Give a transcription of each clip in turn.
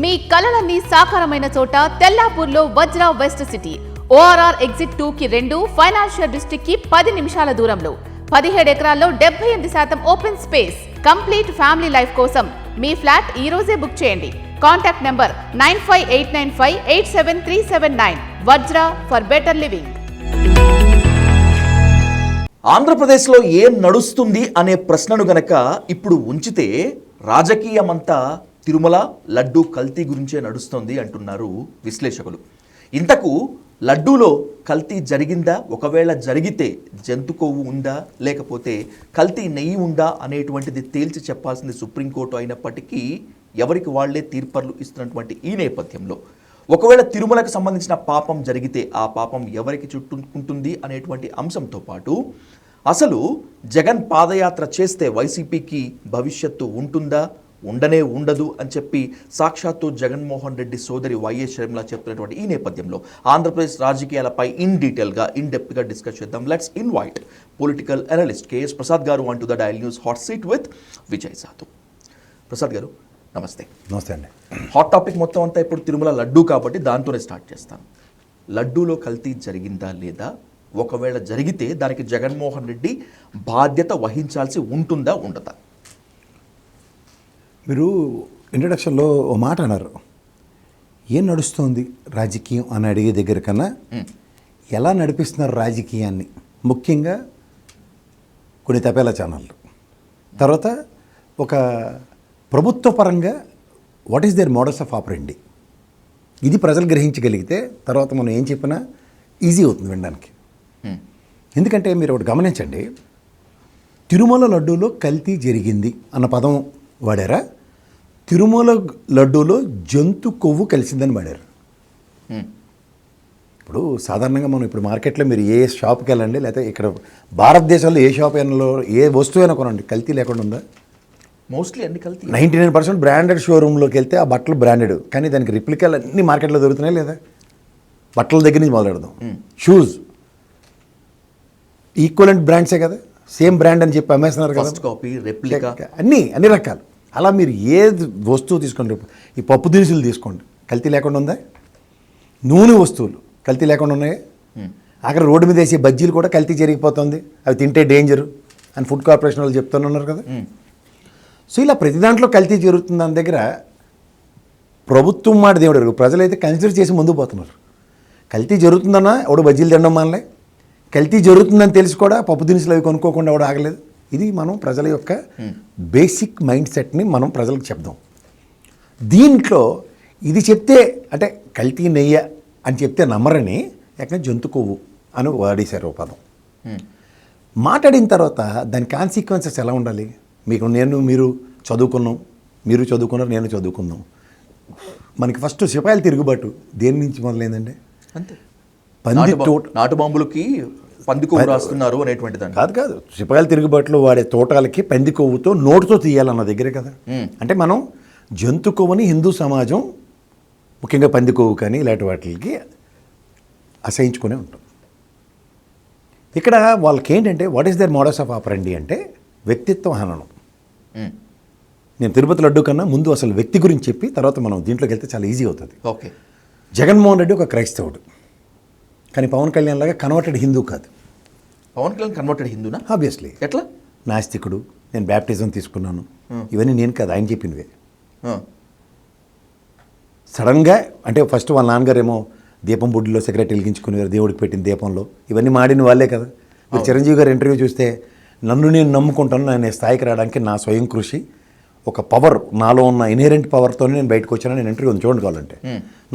మీ కలలన్నీ సాకారమైన చోట తెల్లాపూర్లో Vajra west city. ORR exit 2కి 2, ఫైనాన్షియల్ డిస్ట్రిక్ట్ కి 10 నిమిషాల దూరంలో 17 ఎకరాల్లో 78% open space. Complete family life కోసం మీ ఫ్లాట్ ఈ రోజే బుక్ చేయండి. Contact number 9589587379. Vajra for better living. ఆంధ్రప్రదేశ్లో ఏం నడుస్తుంది అనే ప్రశ్నను గనక ఇప్పుడు ఉంచితే రాజకీయమంతా తిరుమల లడ్డూ కల్తీ గురించే నడుస్తుంది అంటున్నారు విశ్లేషకులు. ఇంతకు లడ్డూలో కల్తీ జరిగిందా, ఒకవేళ జరిగితే జంతు కొవ్వు ఉందా లేకపోతే కల్తీ నెయ్యి ఉందా అనేటువంటిది తేల్చి చెప్పాల్సింది సుప్రీంకోర్టు అయినప్పటికీ ఎవరికి వాళ్లే తీర్పులు ఇస్తున్నటువంటి ఈ నేపథ్యంలో ఒకవేళ తిరుమలకు సంబంధించిన పాపం జరిగితే ఆ పాపం ఎవరికి చుట్టుకుంటుంది అనేటువంటి అంశంతో పాటు అసలు జగన్ పాదయాత్ర చేస్తే వైసీపీకి భవిష్యత్తు ఉంటుందా, ఉండనే ఉండదు అని చెప్పి సాక్షాత్తు జగన్మోహన్ రెడ్డి సోదరి వైఎస్ షర్మిల చెప్తున్నటువంటి ఈ నేపథ్యంలో ఆంధ్రప్రదేశ్ రాజకీయాలపై ఇన్ డెప్త్గా డిస్కస్ చేద్దాం. Let's invite political analyst KS Prasad garu on to the Dial News hot seat with Vijay Sadhu. Prasad గారు నమస్తే. నమస్తే అండి. హాట్ టాపిక్ మొత్తం అంతా ఇప్పుడు తిరుమల లడ్డూ కాబట్టి దాంతోనే స్టార్ట్ చేస్తాను. లడ్డూలో కల్తీ జరిగిందా లేదా, ఒకవేళ జరిగితే దానికి జగన్మోహన్ రెడ్డి బాధ్యత వహించాల్సి ఉంటుందా ఉండదా? మీరు ఇంట్రడక్షన్లో ఓ మాట అన్నారు, ఏం నడుస్తోంది రాజకీయం అని అడిగే దగ్గర కన్నా ఎలా నడిపిస్తున్నారు రాజకీయాన్ని, ముఖ్యంగా కొన్ని తపేలా ఛానళ్ళు, తర్వాత ఒక ప్రభుత్వ పరంగా what is their models of operandi, ఇది ప్రజలు గ్రహించగలిగితే తర్వాత మనం ఏం చెప్పినా ఈజీ అవుతుంది వినడానికి. ఎందుకంటే మీరు ఒకటి గమనించండి, తిరుమల లడ్డూలో కల్తీ జరిగింది అన్న పదం వాడారా, తిరుమల లడ్డూలో జంతు కొవ్వు కలిసిందని వాడారు. ఇప్పుడు సాధారణంగా మనం ఇప్పుడు మార్కెట్లో మీరు ఏ షాప్కి వెళ్ళండి, లేకపోతే ఇక్కడ భారతదేశంలో ఏ షాప్ అయినా ఏ వస్తువు అయినా కొనండి, కల్తీ లేకుండా ఉందా? మోస్ట్లీ అన్ని కల్తీ. 99% బ్రాండెడ్ షోరూంలోకి వెళ్తే ఆ బట్టలు బ్రాండెడ్, కానీ దానికి రిప్లికాలు అన్ని మార్కెట్లో దొరుకుతున్నాయి లేదా? బట్టల దగ్గర నుంచి మొదలెడదాం, షూస్ ఈక్వలెంట్ బ్రాండ్సే కదా, సేమ్ బ్రాండ్ అని చెప్పి అమ్మేస్తున్నారు కదా, కాపీ రెప్లికా అన్ని రకాలు. అలా మీరు ఏ వస్తువు తీసుకోండి, ఈ పప్పు దినుసులు తీసుకోండి, కల్తీ లేకుండా ఉందా? నూనె వస్తువులు కల్తీ లేకుండా ఉన్నాయి. అక్కడ రోడ్డు మీద వేసే బజ్జీలు కూడా కల్తీ జరిగిపోతుంది, అవి తింటే డేంజరు అని ఫుడ్ కార్పొరేషన్ వాళ్ళు చెప్తున్నారు కదా. సో ఇలా ప్రతి దాంట్లో కల్తీ జరుగుతుంది. దాని దగ్గర ప్రభుత్వం మాట దేవుడు, ప్రజలైతే కన్సిడర్ చేసి ముందుకు పోతున్నారు. కల్తీ జరుగుతుందన్నా ఎవడు బజ్జీలు తినడం మనలే, కల్తీ జరుగుతుందని తెలిసి కూడా పప్పు దినుసులు అవి కొనుక్కోకుండా ఎవడు ఆగలేదు. ఇది మనం ప్రజల యొక్క బేసిక్ మైండ్ సెట్ని మనం ప్రజలకు చెప్దాం. దీంట్లో ఇది చెప్తే అంటే కల్తీ నెయ్య అని చెప్తే నమ్మరని ఎక్కడ జంతు కొవ్వు అని వాడేశారు పదం. మాట్లాడిన తర్వాత దాని కాన్సిక్వెన్సెస్ ఎలా ఉండాలి? మీరు చదువుకున్నాం, మీరు చదువుకున్నారు, నేను చదువుకున్నాం. మనకి ఫస్ట్ సిపాయిల తిరుగుబాటు దేని నుంచి మొదలైందండి? అంతే, పంది నాటు బాంబులకి పంది కొవ్వు రాస్తున్నారు అనేటువంటి దాన్ని కాదు, సిపాయిల తిరుగుబాటులో వాడే తోటాలకి పంది కొవ్వుతో నోటుతో తీయాలన్న దగ్గరే కదా. అంటే మనం జంతు కొవ్వుని హిందూ సమాజం ముఖ్యంగా పంది కొవ్వు కానీ ఇలాంటి వాటికి అసహించుకునే ఉంటాం. ఇక్కడ వాళ్ళకి ఏంటంటే what is their models of operandi అంటే వ్యక్తిత్వ హననం. నేను తిరుపతి లడ్డు కన్నా ముందు అసలు వ్యక్తి గురించి చెప్పి తర్వాత మనం దీంట్లోకి వెళ్తే చాలా ఈజీ అవుతుంది. ఓకే, జగన్మోహన్ రెడ్డి ఒక క్రైస్తవుడు, కానీ పవన్ కళ్యాణ్ లాగా కన్వర్టెడ్ హిందూ కాదు. పవన్ కళ్యాణ్ కన్వర్టెడ్ హిందూనా? ఆబ్వియస్లీ. ఎట్లా? నాస్తికుడు, నేను బ్యాప్టిజం తీసుకున్నాను, ఇవన్నీ నేను కాదు ఆయన చెప్పినవే. సడన్గా అంటే ఫస్ట్ వాళ్ళ నాన్నగారు ఏమో దీపం బుడ్డిలో సిగరెట్ వెలిగించుకునేవారు, దేవుడికి పెట్టిన దీపంలో, ఇవన్నీ మాడిన వాళ్ళే కదా. మీరు చిరంజీవి గారు ఇంటర్వ్యూ చూస్తే నన్ను నేను నమ్ముకుంటాను, నేను స్థాయికి రావడానికి నా స్వయం కృషి, ఒక పవర్ నాలో ఉన్న ఇన్హెరెంట్ పవర్తోనే నేను బయటకు వచ్చాను. నేను ఇంటర్వ్యూ చూడండి కావాలంటే.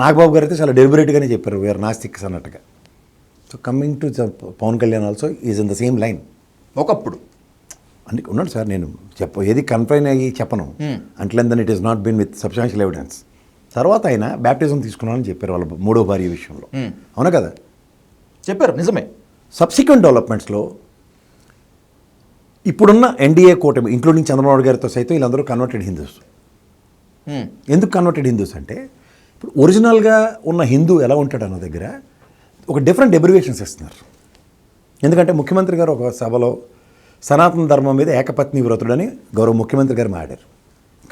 నాగబాబు గారు అయితే చాలా డెలిబరేట్గానే చెప్పారు వీఆర్ నాస్తిక్స్ అన్నట్టుగా. So coming to Pawan Kalyan also is in the same line. ఒకప్పుడు అందుకే ఉన్నాడు సార్, నేను ఏది కన్ఫైన్ అయ్యి చెప్పను అంట్లెన్ then it is not been with substantial evidence. తర్వాత ఆయన బ్యాప్టిజం తీసుకున్నానని చెప్పారు వాళ్ళ మూడో భార్య విషయంలో, అవునా కదా? చెప్పారు, నిజమే. సబ్సిక్వెంట్ డెవలప్మెంట్స్లో ఇప్పుడున్న ఎన్డీఏ కూటమి ఇంక్లూడింగ్ చంద్రబాబు గారితో సైతం వీళ్ళందరూ కన్వర్టెడ్ హిందూస్. ఎందుకు కన్వర్టెడ్ హిందూస్ అంటే ఇప్పుడు ఒరిజినల్గా ఉన్న హిందూ ఎలా ఉంటాడు అన్న దగ్గర ఒక డిఫరెంట్ ఎబ్రివేషన్స్ ఇస్తున్నారు. ఎందుకంటే ముఖ్యమంత్రి గారు ఒక సభలో సనాతన ధర్మం మీద ఏకపత్ని వ్రతుడని గౌరవ ముఖ్యమంత్రి గారు మాట్లాడారు.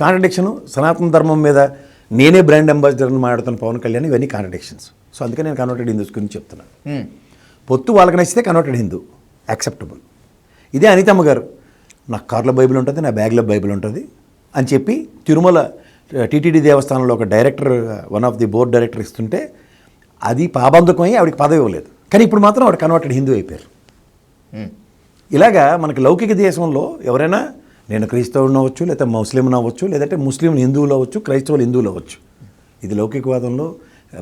కాంట్రడిక్షను, సనాతన ధర్మం మీద నేనే బ్రాండ్ అంబాసిడర్ని మాట్లాడుతున్న పవన్ కళ్యాణ్, ఇవన్నీ కాంట్రడిక్షన్స్. సో అందుకే నేను కన్వర్టెడ్ హిందూస్ గురించి చెప్తున్నాను. పొత్తు వాళ్ళకి నచ్చితే కన్వర్టెడ్ హిందూ యాక్సెప్టబుల్. ఇదే అనితమ్మ గారు, నా కార్లో బైబిల్ ఉంటుంది, నా బ్యాగ్లో బైబిల్ ఉంటుంది అని చెప్పి తిరుమల టీటీడీ దేవస్థానంలో ఒక director, one of the board director ఇస్తుంటే అది పాబంధకమై ఆవిడకి పదవి ఇవ్వలేదు. కానీ ఇప్పుడు మాత్రం ఆవిడ కన్వర్టెడ్ హిందూ అయిపోయారు. ఇలాగా మనకి లౌకిక దేశంలో ఎవరైనా నేను క్రైస్తవుని అవ్వచ్చు, లేదా ముస్లింని అవ్వచ్చు, లేదంటే ముస్లింలు హిందువులు అవ్వచ్చు, క్రైస్తవులు హిందువులు అవ్వచ్చు. ఇది లౌకికవాదంలో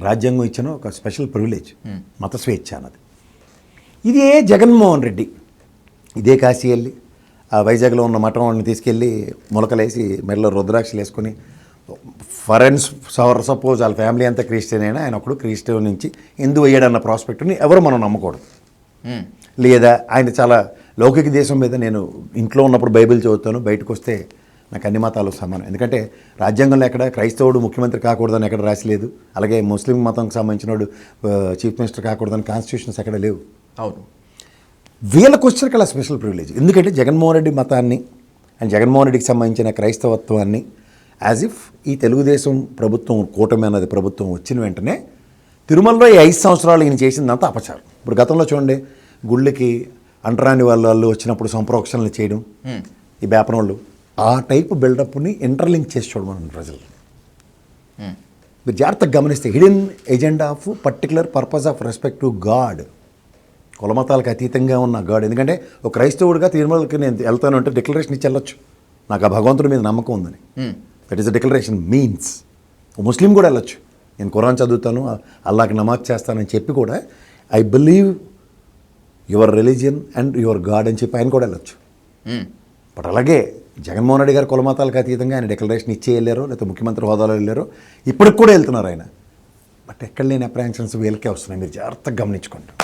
రాజ్యాంగం ఇచ్చిన ఒక స్పెషల్ ప్రివిలేజ్, మత స్వేచ్ఛ అన్నది. ఇదే జగన్మోహన్ రెడ్డి ఇదే కాశీ వెళ్ళి ఆ వైజాగ్లో ఉన్న మఠం వాడిని తీసుకెళ్ళి మొలకలేసి మెడలో రుద్రాక్షలు వేసుకొని సపోజ్ వాళ్ళ ఫ్యామిలీ అంతా క్రిస్టియన్ అయినా ఆయన ఒకడు క్రిస్టియన్ నుంచి హిందూ అయ్యాడన్న ప్రాస్పెక్ట్ని ఎవరు మనం నమ్మకూడదు. లేదా ఆయన చాలా లౌకిక దేశం మీద నేను ఇంట్లో ఉన్నప్పుడు బైబిల్ చదువుతాను, బయటకు వస్తే నాకు అన్ని మతాలు సమానం. ఎందుకంటే రాజ్యాంగంలో ఎక్కడ క్రైస్తవుడు ముఖ్యమంత్రి కాకూడదని ఎక్కడ రాసిలేదు, అలాగే ముస్లిం మతంకి సంబంధించినోడు చీఫ్ మినిస్టర్ కాకూడదని కాన్స్టిట్యూషన్స్ ఎక్కడ లేవు. అవును, వీళ్ళకి వచ్చరికి అలా స్పెషల్ ప్రివిలేజ్. ఎందుకంటే జగన్మోహన్ రెడ్డి మతాన్ని అండ్ జగన్మోహన్ రెడ్డికి సంబంధించిన క్రైస్తవత్వాన్ని యాజ్ ఇఫ్ ఈ తెలుగుదేశం ప్రభుత్వం, కూటమి అన్నది ప్రభుత్వం వచ్చిన వెంటనే తిరుమలలో ఈ 5 సంవత్సరాలు ఈయన చేసిందంతా అపచారం. ఇప్పుడు గతంలో చూడండి, గుళ్ళకి అంటరాని వాళ్ళు వచ్చినప్పుడు సంప్రోక్షణలు చేయడం, ఈ బేపనోళ్ళు ఆ టైప్ బిల్డప్ని ఇంటర్లింక్ చేసి చూడమని ప్రజలు. మీరు జాగ్రత్తగా గమనిస్తే hidden agenda of particular purpose of respect to god, కులమతాలకు అతీతంగా ఉన్న గాడ్. ఎందుకంటే ఒక క్రైస్తవుడిగా తిరుమలకి నేను వెళ్తాను అంటే డిక్లరేషన్ ఇచ్చి వెళ్ళొచ్చు, నాకు ఆ భగవంతుడి మీద నమ్మకం ఉందని. That is the declaration means. Muslim కూడా వెళ్ళొచ్చు, నేను ఖురాన్ చదువుతాను, అల్లాకి నమాజ్ చేస్తానని చెప్పి కూడా I believe your religion and your God అని చెప్పి ఆయన కూడా వెళ్ళొచ్చు. బట్ అలాగే జగన్మోహన్ రెడ్డి గారు కులమతాలకు అతీతంగా ఆయన డిక్లరేషన్ ఇచ్చే వెళ్ళారో, లేకపోతే ముఖ్యమంత్రి హోదాలో వెళ్ళారో, ఇప్పటికి కూడా వెళ్తున్నారు ఆయన. బట్ ఎక్కడ లేని అప్రహెన్షన్స్ వీళ్ళకే వస్తున్నాయి, మీరు జాగ్రత్తగా గమనించుకుంటారు.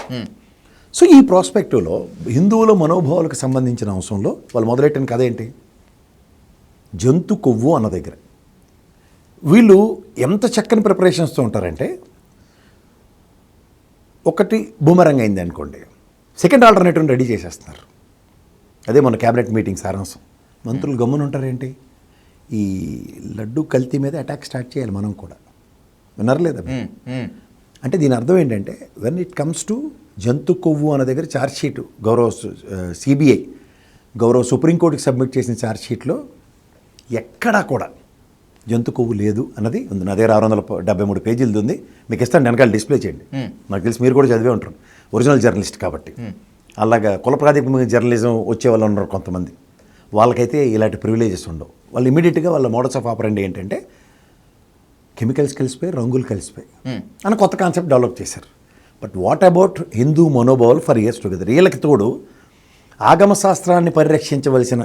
సో ఈ ప్రాస్పెక్టివ్లో హిందువుల మనోభావాలకు సంబంధించిన అంశంలో వాళ్ళు మొదలెట్టిన కథ ఏంటి? జంతు కొవ్వు అన్న దగ్గర వీళ్ళు ఎంత చక్కని ప్రిపరేషన్స్తో ఉంటారంటే, ఒకటి బూమరంగ్ అయింది అనుకోండి, సెకండ్ ఆల్టర్నేటివ్ని రెడీ చేసేస్తున్నారు. అదే మన క్యాబినెట్ మీటింగ్ సారాంశం. మంత్రులు గమ్మున ఉంటారేంటి? ఈ లడ్డు కల్తీ మీద అటాక్ స్టార్ట్ చేయాలి మనం కూడా. విన్నారు లేదా? అంటే దీని అర్థం ఏంటంటే, వెన్ ఇట్ కమ్స్ టు జంతు కొవ్వు అన్న దగ్గర ఛార్జ్షీట్ గౌరవ సిబిఐ గౌరవ సుప్రీంకోర్టుకి సబ్మిట్ చేసిన ఛార్జ్షీట్లో ఎక్కడా కూడా జంతు కొవ్వు లేదు అన్నది ఉంది. నా దగ్గర 673 పేజీలది ఉంది, మీకు ఇస్తాను, వెనకాల డిస్ప్లే చేయండి. నాకు తెలిసి మీరు కూడా చదివే ఉంటారు, ఒరిజినల్ జర్నలిస్ట్ కాబట్టి. అలాగా కుల ప్రాతిపదిక జర్నలిజం వచ్చే వాళ్ళు ఉన్నారు కొంతమంది, వాళ్ళకైతే ఇలాంటి ప్రివిలేజెస్ ఉండవు. వాళ్ళు ఇమీడియట్గా వాళ్ళ మోడల్స్ ఆఫ్ ఆపరెండి ఏంటంటే కెమికల్స్ కలిసిపోయి రంగులు కలిసిపోయి అని కొత్త కాన్సెప్ట్ డెవలప్ చేశారు. బట్ వాట్ అబౌట్ హిందూ మనోభావాలు ఫర్ ఇయర్స్ టుగెదర్? వీళ్ళకి తోడు ఆగమ శాస్త్రాన్ని పరిరక్షించవలసిన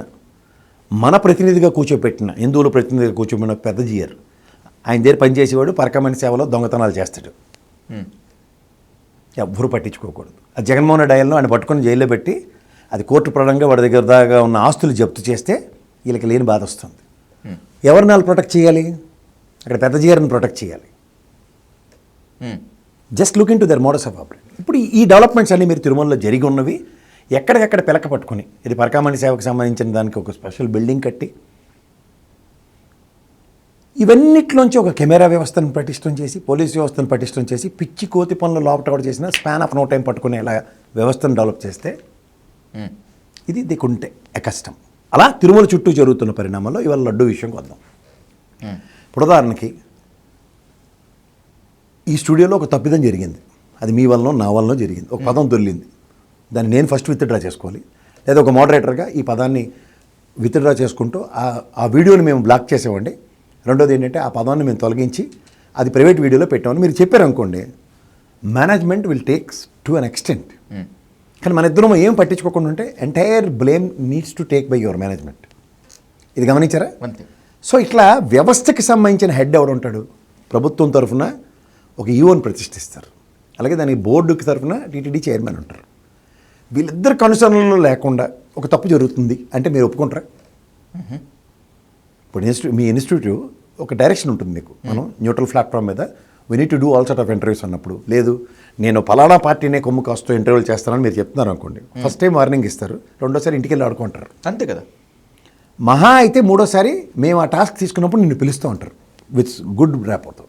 మన ప్రతినిధిగా కూర్చోపెట్టిన, హిందువుల ప్రతినిధిగా కూర్చోబెట్టిన పెద్ద జీయర్, ఆయన దగ్గర పనిచేసేవాడు పరకమైన సేవలో దొంగతనాలు చేస్తాడు, ఎవ్వరూ పట్టించుకోకూడదు. అది జగన్మోహన్ రెడ్డి ఆయన పట్టుకొని జైల్లో పెట్టి అది కోర్టు పరంగా వాడి దగ్గర దాకా ఉన్న ఆస్తులు జప్తు చేస్తే వీళ్ళకి లేని బాధ వస్తుంది. ఎవరిని వాళ్ళు ప్రొటెక్ట్ చేయాలి? అక్కడ పెద్ద జీఆర్ని ప్రొటెక్ట్ చేయాలి. Just look in to their models of operation. ఇప్పుడు ఈ డెవలప్మెంట్స్ అన్నీ మీరు తిరుమలలో జరిగి ఉన్నవి ఎక్కడికెక్కడ పిలక పట్టుకొని, ఇది పరకామణి సేవకు సంబంధించిన దానికి ఒక స్పెషల్ బిల్డింగ్ కట్టి ఇవన్నిట్లోంచి ఒక కెమెరా వ్యవస్థను పటిష్టం చేసి, పోలీస్ వ్యవస్థను పటిష్టం చేసి, పిచ్చి కోతి పనులు లోపట చేసిన స్పాన్ ఆఫ్ నో టైం పట్టుకునేలా వ్యవస్థను డెవలప్ చేస్తే ఇది దిక్కుంటే కష్టం. అలా తిరుమల చుట్టూ జరుగుతున్న పరిణామాల్లో ఇవాళ లడ్డు విషయంకి వద్దాం. ఇప్పుడు ఉదాహరణకి ఈ స్టూడియోలో ఒక తప్పిదం జరిగింది, అది మీ వలన నా వలన జరిగింది, ఒక పదం దొల్లింది, దాన్ని నేను ఫస్ట్ విత్డ్రా చేసుకోవాలి, లేదా ఒక మోడరేటర్గా ఈ పదాన్ని విత్డ్రా చేసుకుంటూ ఆ వీడియోని మేము బ్లాక్ చేసామండి. రెండోది ఏంటంటే ఆ పదాన్ని మేము తొలగించి అది ప్రైవేట్ వీడియోలో పెట్టామని మీరు చెప్పారనుకోండి, management will takes to an extent. కానీ మన ఇద్దరం ఏం పట్టించుకోకుండా ఉంటే entire blame needs to take by your management. ఇది గమనించారా? సో ఇట్లా వ్యవస్థకి సంబంధించిన హెడ్ ఎవడు ఉంటాడు? ప్రభుత్వం తరఫున ఒక ఈఓని ప్రతిష్ఠిస్తారు, అలాగే దానికి బోర్డుకి తరఫున టీటీడీ చైర్మన్ ఉంటారు. వీళ్ళిద్దరు కనుసరణలో లేకుండా ఒక తప్పు జరుగుతుంది అంటే మీరు ఒప్పుకుంటారా? ఇప్పుడు మీ ఇన్స్టిట్యూట్ ఒక డైరెక్షన్ ఉంటుంది మీకు, మనం న్యూట్రల్ ప్లాట్ఫామ్ మీద we need to do all sort of interviews అన్నప్పుడు, లేదు నేను పలానా పార్టీనే కొమ్ము కాస్తూ ఇంటర్వ్యూలు చేస్తానని మీరు చెప్తున్నారు అనుకోండి, ఫస్ట్ టైం వార్నింగ్ ఇస్తారు, రెండోసారి ఇంటికి వెళ్ళి ఆడుకుంటారు, అంతే కదా. మహా అయితే మూడోసారి మేము ఆ టాస్క్ తీసుకున్నప్పుడు నిన్ను పిలుస్తూ ఉంటారు, విత్ గుడ్ ర్యాపోర్తో.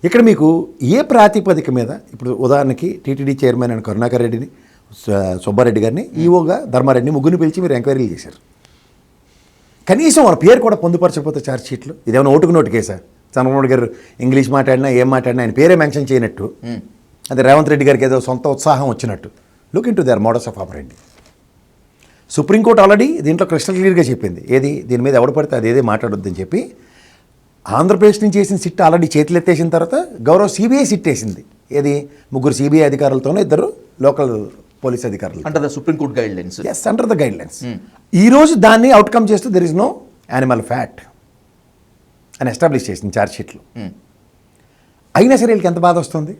ఇక్కడ మీకు ఏ ప్రాతిపదిక మీద ఇప్పుడు ఉదాహరణకి టీటీడీ చైర్మన్ అయిన కరుణాకర్ రెడ్డిని, సుబ్బారెడ్డి గారిని, ఈఓగా ధర్మారెడ్డిని, ముగ్గురిని పిలిచి మీరు ఎంక్వైరీలు చేశారు. కనీసం వాళ్ళ పేరు కూడా పొందుపరచకపోతే ఛార్జ్ షీట్లు ఇదేమైనా ఓటుకు నోటు కేసా? చంద్రబాబు గారు ఇంగ్లీష్ మాట్లాడినా ఏం మాట్లాడినా ఆయన పేరే మెన్షన్ చేయనట్టు, అదే రేవంత్ రెడ్డి గారికి ఏదో సొంత ఉత్సాహం వచ్చినట్టు. Look in to their models of operating. Supreme court already దీంట్లో క్రిస్టల్ క్లియర్గా చెప్పింది, ఏది దీని మీద ఎవడు పడితే అదేదే మాట్లాడొద్దని చెప్పి. ఆంధ్రప్రదేశ్ నుంచి చేసిన సిట్ ఆల్రెడీ చేతులు ఎత్తేసిన తర్వాత గౌరవ సిబిఐ సిట్ వేసింది. ఏది 3 సిబిఐ అధికారులతోనే 2 లోకల్ పోలీస్ అధికారులు. Under the supreme court guidelines. Yes, under the guidelines. ఈరోజు దాన్ని అవుట్కమ్ చేస్తూ there is no animal fat అని ఎస్టాబ్లిష్ చేసింది ఛార్జ్ షీట్లు. అయినా సరే వీళ్ళకి ఎంత బాధ వస్తుంది.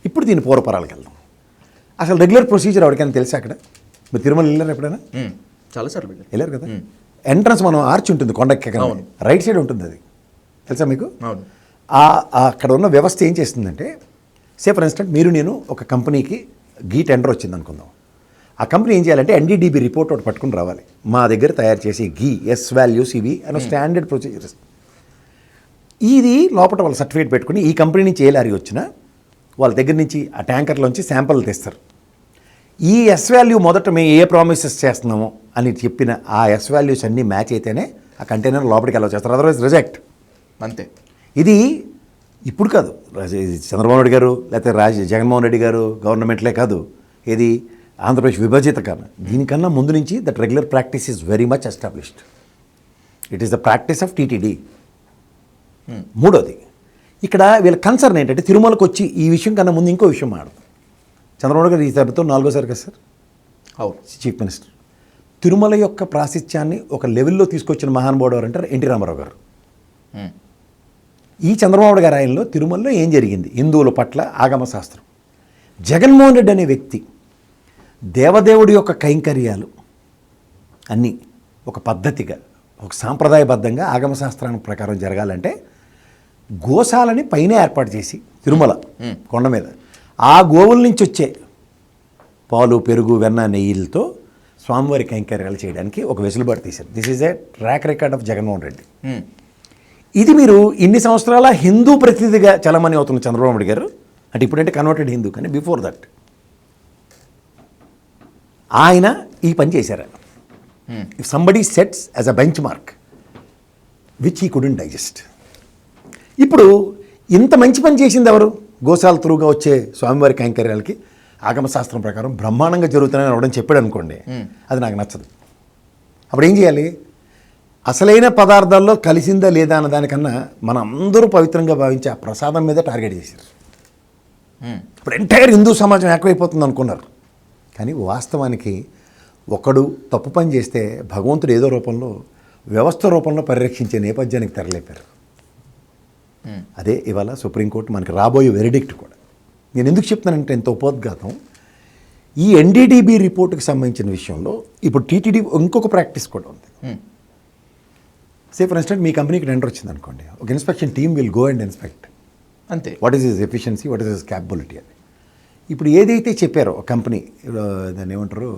ఇప్పుడు దీని పూర్వపరాలకు వెళ్దాం. అసలు రెగ్యులర్ ప్రొసీజర్ ఎవరికైనా తెలుసా? అక్కడ మీరు తిరుమల వెళ్ళారు ఎప్పుడైనా? చాలాసార్లు వెళ్ళారు కదా. ఎంట్రన్స్ మనం ఆర్చ్ ఉంటుంది, కొండకి రైట్ సైడ్ ఉంటుంది, అది తెలుసా మీకు? అక్కడ ఉన్న వ్యవస్థ ఏం చేస్తుందంటే, సే ఫర్ ఇన్స్టెంట్ మీరు నేను ఒక కంపెనీకి గీ టెండర్ వచ్చింది అనుకుందాం. ఆ కంపెనీ ఏం చేయాలంటే ఎన్డీడీబీ రిపోర్ట్ ఒకటి పట్టుకుని రావాలి. మా దగ్గర తయారు చేసే గీ ఎస్ వాల్యూస్ ఇవి అని స్టాండర్డ్ ప్రొసీజర్స్. ఇది లోపల వాళ్ళు సర్టిఫికేట్ పెట్టుకుని ఈ కంపెనీ నుంచి ఏ లారీ వచ్చినా వాళ్ళ దగ్గర నుంచి ఆ ట్యాంకర్లోంచి శాంపుల్ తెస్తారు. ఈ ఎస్ వాల్యూ మొదట మేము ఏ ప్రామిసెస్ చేస్తున్నామో అని చెప్పిన ఆ ఎస్ వాల్యూస్ అన్నీ మ్యాచ్ అయితేనే ఆ కంటైనర్ లోపలికి అలౌ చేస్తారు, అదర్వైజ్ రిజెక్ట్. అంతే. ఇది ఇప్పుడు కాదు, చంద్రబాబు నాయుడు గారు లేకపోతే జగన్మోహన్ రెడ్డి గారు గవర్నమెంట్లే కాదు, ఇది ఆంధ్రప్రదేశ్ విభజిత కారణం. దీనికన్నా ముందు నుంచి that regular practice is very much established. It is the practice of TTD. మూడోది, ఇక్కడ వీళ్ళ కన్సర్న్ ఏంటంటే తిరుమలకు వచ్చి ఈ విషయం కన్నా ముందు ఇంకో విషయం మాడదు. చంద్రబాబు గారు ఈ సారితో 4వ సారి కదా సార్ చీఫ్ మినిస్టర్. తిరుమల యొక్క ప్రాశస్త్యాన్ని ఒక లెవెల్లో తీసుకొచ్చిన మహానుభావుడు ఎవరు అంటే ఎన్టీ రామారావు గారు. ఈ చంద్రబాబు గారి ఆయనలో తిరుమలలో ఏం జరిగింది, హిందువుల పట్ల ఆగమ శాస్త్రం. జగన్మోహన్ రెడ్డి అనే వ్యక్తి దేవదేవుడి యొక్క కైంకర్యాలు అన్నీ ఒక పద్ధతిగా, ఒక సాంప్రదాయబద్ధంగా ఆగమ శాస్త్రానికి ప్రకారం జరగాలంటే గోశాలని పైన ఏర్పాటు చేసి తిరుమల కొండ మీద ఆ గోవుల నుంచి వచ్చే పాలు, పెరుగు, వెన్న, నెయ్యిలతో స్వామివారి కైంకర్యాలు చేయడానికి ఒక వెసులుబాటు తీశారు. This is a track record of Jaganmohan Reddy. ఇది మీరు ఇన్ని సంవత్సరాల హిందూ ప్రతినిధిగా చలమణి అవుతున్న చంద్రబాబు నాయుడు గారు, అంటే ఇప్పుడంటే కన్వర్టెడ్ హిందూ, కానీ బిఫోర్ దట్ ఆయన ఈ పని చేశారు. If somebody sets as a bench mark which he couldn't digest. ఇప్పుడు ఇంత మంచి పని చేసింది ఎవరు? గోశాల త్రూగా వచ్చే స్వామివారి కైంకర్యాలకి ఆగమ శాస్త్రం ప్రకారం బ్రహ్మాండంగా జరుగుతున్నాయని అవడం చెప్పాడు అనుకోండి, అది నాకు నచ్చదు. అప్పుడు ఏం చేయాలి? అసలైన పదార్థాల్లో కలిసిందా లేదా అన్న దానికన్నా మనం అందరూ పవిత్రంగా భావించే ఆ ప్రసాదం మీద టార్గెట్ చేశారు. ఇప్పుడు ఎంటైర్ హిందూ సమాజం ఏకమైపోతుంది అనుకున్నారు. కానీ వాస్తవానికి ఒకడు తప్పు పని చేస్తే భగవంతుడు ఏదో రూపంలో, వ్యవస్థ రూపంలో పరిరక్షించే నేపథ్యానికి తెరలేపారు. అదే ఇవాళ సుప్రీంకోర్టు మనకి రాబోయే వెరిడిక్ట్ కూడా. నేను ఎందుకు చెప్తానంటే ఇంత ఉపోద్ఘాతం, ఈ ఎన్డీడీబీ రిపోర్టుకి సంబంధించిన విషయంలో ఇప్పుడు టీటీడీ ఇంకొక ప్రాక్టీస్ కూడా ఉంది. సే ఫర్ ఇన్స్టెంట్ మీ కంపెనీకి టెండర్ వచ్చింది అనుకోండి, ఒక inspection team will go and inspect. అంతే. What is his efficiency, what is his capability అని. ఇప్పుడు ఏదైతే చెప్పారో కంపెనీ, దాన్ని ఏమంటారు,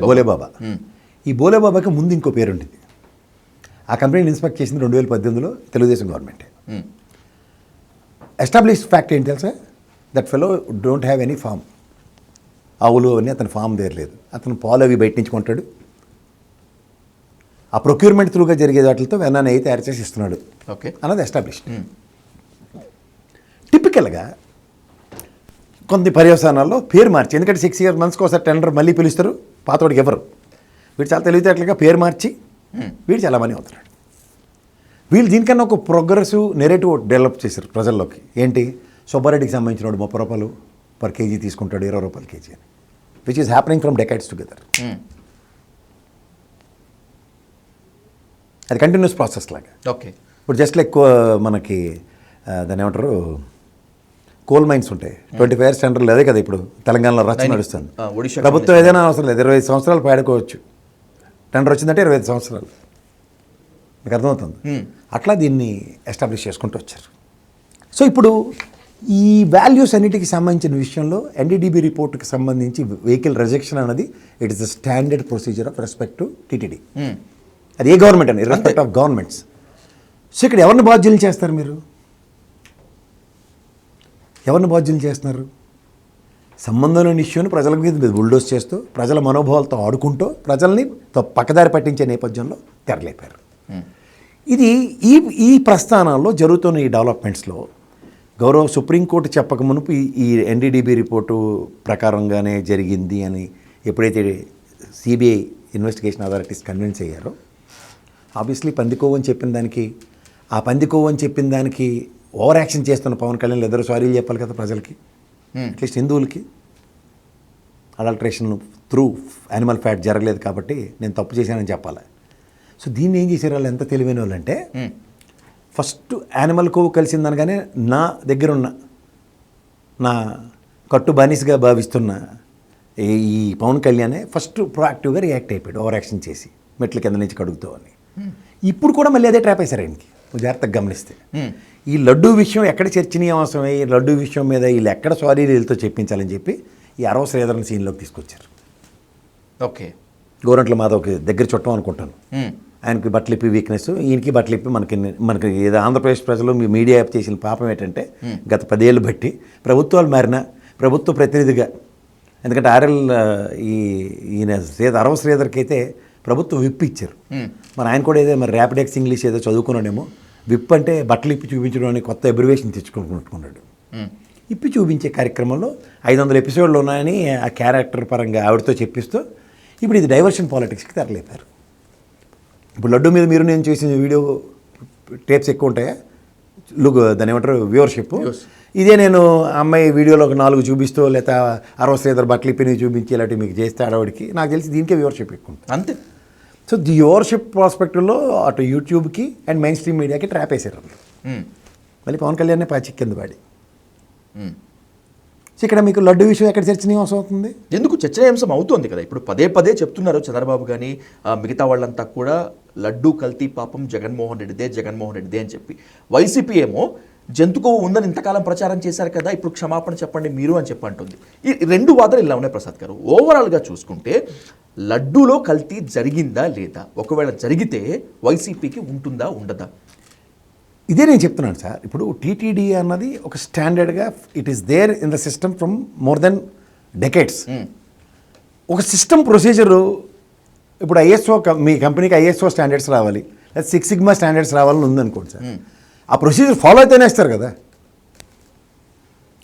బోలేబాబా. ఈ బోలేబాబాకి ముందు ఇంకో పేరు ఉంటుంది. ఆ కంపెనీని ఇన్స్పెక్ట్ చేసింది 2018లో తెలుగుదేశం గవర్నమెంటే. ఎస్టాబ్లిష్ ఫ్యాక్ట్ ఏంటి తెలుసా? That fellow don't have any farm. ఆవులు అని అతని ఫామ్ దగ్గర లేదు. అతను పాలు అవి బయట నుంచి కొంటాడు. ఆ ప్రొక్యూర్మెంట్ త్రూగా జరిగే వాటితో వెన్న నెయ్యి తయారు చేసి ఇస్తున్నాడు. ఓకే అన్నది ఎస్టాబ్లిష్. టిపికల్గా కొన్ని పర్యవసానాల్లో పేరు మార్చి, ఎందుకంటే 6 years మంత్స్కి ఒకసారి టెండర్ మళ్ళీ పిలుస్తారు, పాతోడికి ఎవరు. వీడు చాలా తెలివితేటలుగా పేరు మార్చి వీడు చాలా మనీ అవుతున్నాడు. వీళ్ళు దీనికన్నా ఒక ప్రోగ్రెసివ్ నెరేటివ్ డెవలప్ చేశారు ప్రజల్లోకి. ఏంటి? సుబ్బారెడ్డికి సంబంధించిన వాడు 30 రూపాయలు పర్ కేజీ తీసుకుంటాడు, 20 రూపాయలు కేజీ అని, which is happening from decades together. అది కంటిన్యూస్ ప్రాసెస్ లాగా. ఓకే. ఇప్పుడు జస్ట్ లైక్ మనకి దాన్ని ఏమంటారు, కోల్ మైన్స్ ఉంటాయి. 25 years టెండర్లు అదే కదా ఇప్పుడు తెలంగాణలో రచ్చ నడుస్తుంది. ప్రభుత్వం ఏదైనా అవసరం లేదు, 25 సంవత్సరాలు పాడుకోవచ్చు. టెండర్ వచ్చిందంటే 25 సంవత్సరాలు. మీకు అర్థమవుతుంది. అట్లా దీన్ని ఎస్టాబ్లిష్ చేసుకుంటూ వచ్చారు. సో ఇప్పుడు ఈ వాల్యూస్ అన్నిటికి సంబంధించిన విషయంలో ఎన్డీడీబీ రిపోర్ట్కి సంబంధించి వెహికల్ రిజెక్షన్ అన్నది it is the standard procedure of respect to TTD. అది ఏ గవర్నమెంట్ అని ఇర్రెస్పెక్ట్ ఆఫ్ గవర్నమెంట్స్. సో ఇక్కడ ఎవరిని బాధ్యులు చేస్తారు మీరు? ఎవరిని బాధ్యులు చేస్తున్నారు? సంబంధం లేని ఇష్యూని ప్రజల మీద బుల్డోస్ చేస్తూ ప్రజల మనోభావాలతో ఆడుకుంటూ ప్రజల్ని పక్కదారి పట్టించే నేపథ్యంలో తెరలేపారు. ఇది ఈ ప్రస్థానాల్లో జరుగుతున్న ఈ డెవలప్మెంట్స్లో గౌరవ సుప్రీంకోర్టు చెప్పక మునుపు ఈ ఎన్డీడీబీ రిపోర్టు ప్రకారంగానే జరిగింది అని ఎప్పుడైతే సిబిఐ ఇన్వెస్టిగేషన్ అథారిటీస్ కన్విన్స్ అయ్యారో, ఆబ్వియస్లీ పందికోవని చెప్పిన దానికి ఓవర్ యాక్షన్ చేస్తున్న పవన్ కళ్యాణ్ ఇద్దరు సారీలు చెప్పాలి కదా ప్రజలకి, అట్లీస్ట్ హిందువులకి. అడల్ట్రేషన్ త్రూ యానిమల్ ఫ్యాట్ జరగలేదు కాబట్టి నేను తప్పు చేశానని చెప్పాలి. సో దీన్ని ఏం చేశారు వాళ్ళు, ఎంత తెలివైన వాళ్ళు అంటే, ఫస్ట్ యానిమల్ కొవ్వు కలిసిందనగానే నా దగ్గర ఉన్న నా కట్టు బానిసగా భావిస్తున్న ఈ పవన్ కళ్యాణే ఫస్ట్ ప్రొయాక్టివ్గా రియాక్ట్ అయిపోయాడు, ఓవర్ యాక్షన్ చేసి మెట్ల కింద నుంచి కడుగుతావు అని. ఇప్పుడు కూడా మళ్ళీ అదే ట్రాప్ వేశారు ఆయనకి. జాగ్రత్తగా గమనిస్తే ఈ లడ్డూ విషయం ఎక్కడ చర్చనీయాంశమై ఈ లడ్డూ విషయం మీద వీళ్ళు ఎక్కడ సారీ వీళ్ళతో చెప్పించాలని చెప్పి ఈ అరవ శ్రీధరన్ సీన్లోకి తీసుకొచ్చారు. ఓకే, గోరంట్ల మాధవ్కి దగ్గర చుట్టం అనుకుంటాను. ఆయనకి బట్టలిప్పి వీక్నెస్, ఈయనకి బట్టలిప్పి మనకి ఏదో ఆంధ్రప్రదేశ్ ప్రజలు మీ మీడియా యాప్ చేసిన పాపం ఏంటంటే గత 10 ఏళ్ళు బట్టి ప్రభుత్వాలు మారినా ప్రభుత్వ ప్రతినిధిగా, ఎందుకంటే ఆర్ఎల్ ఈయన అరవ శ్రీధర్కి అయితే ప్రభుత్వం విప్ ఇచ్చారు. మరి ఆయన కూడా ఏదో మరి ర్యాపిడెక్స్ ఇంగ్లీష్ ఏదో చదువుకున్నాడేమో, విప్ అంటే బట్టలు ఇప్పి చూపించడం అని కొత్త అబ్రివేషన్ తెచ్చుకుంటున్నాడు. ఇప్పి చూపించే కార్యక్రమంలో 500 ఎపిసోడ్లు ఉన్నాయని ఆ క్యారెక్టర్ పరంగా ఆవిడతో చెప్పిస్తూ ఇప్పుడు ఇది డైవర్షన్ పాలిటిక్స్కి తెరలేపారు. ఇప్పుడు లడ్డు మీద మీరు నేను చేసిన వీడియో టేప్స్ ఎక్కువ ఉంటాయా, దాని ఏమంటారు వ్యూవర్షిప్, ఇదే నేను అమ్మాయి వీడియోలో ఒక 4 చూపిస్తూ లేదా 60 శ్రీధర్ బట్టలు ఇప్పి చూపించి ఇలాంటివి మీకు చేస్తే ఆడవాడికి నాకు తెలిసి దీనికే వ్యూవర్షిప్ ఎక్కువ ఉంటుంది అంతే. సో ది వ్యూవర్షిప్ ప్రాస్పెక్టివ్లో అటు యూట్యూబ్కి అండ్ మెయిన్ స్ట్రీమ్ మీడియాకి ట్రాప్ వేసారు. మళ్ళీ పవన్ కళ్యాణ్నే పాచిక్కింది వాడి. సో ఇక్కడ మీకు లడ్డు విషయం ఎక్కడ చర్చనీయాంశం అవుతుంది? ఎందుకు చర్చనీయాంశం అవుతుంది కదా. ఇప్పుడు పదే చెప్తున్నారు చంద్రబాబు కానీ మిగతా వాళ్ళంతా కూడా లడ్డు కల్తీ పాపం జగన్మోహన్ రెడ్డిదే అని చెప్పి. వైసీపీ ఏమో జంతుకో ఉందని ఇంతకాలం ప్రచారం చేశారు కదా, ఇప్పుడు క్షమాపణ చెప్పండి మీరు అని చెప్పంటుంది. ఈ 2 వాదనలు ఇలా ఉన్నాయి ప్రసాద్ గారు. ఓవరాల్గా చూసుకుంటే లడ్డూలో కల్తీ జరిగిందా లేదా, ఒకవేళ జరిగితే వైసీపీకి ఉంటుందా ఉండదా? ఇదే నేను చెప్తున్నాను సార్. ఇప్పుడు టీటీడీ అన్నది ఒక స్టాండర్డ్గా it is there in the system from more than decades. ఒక సిస్టమ్ ప్రొసీజరు, ఇప్పుడు ఐఎస్ఓ మీ కంపెనీకి ఐఎస్ఓ స్టాండర్డ్స్ రావాలి, లేదా 6 సిగ్మా స్టాండర్డ్స్ రావాలని ఉందనుకోండి సార్. ఆ ప్రొసీజర్ ఫాలో అయితేనే ఇస్తారు కదా.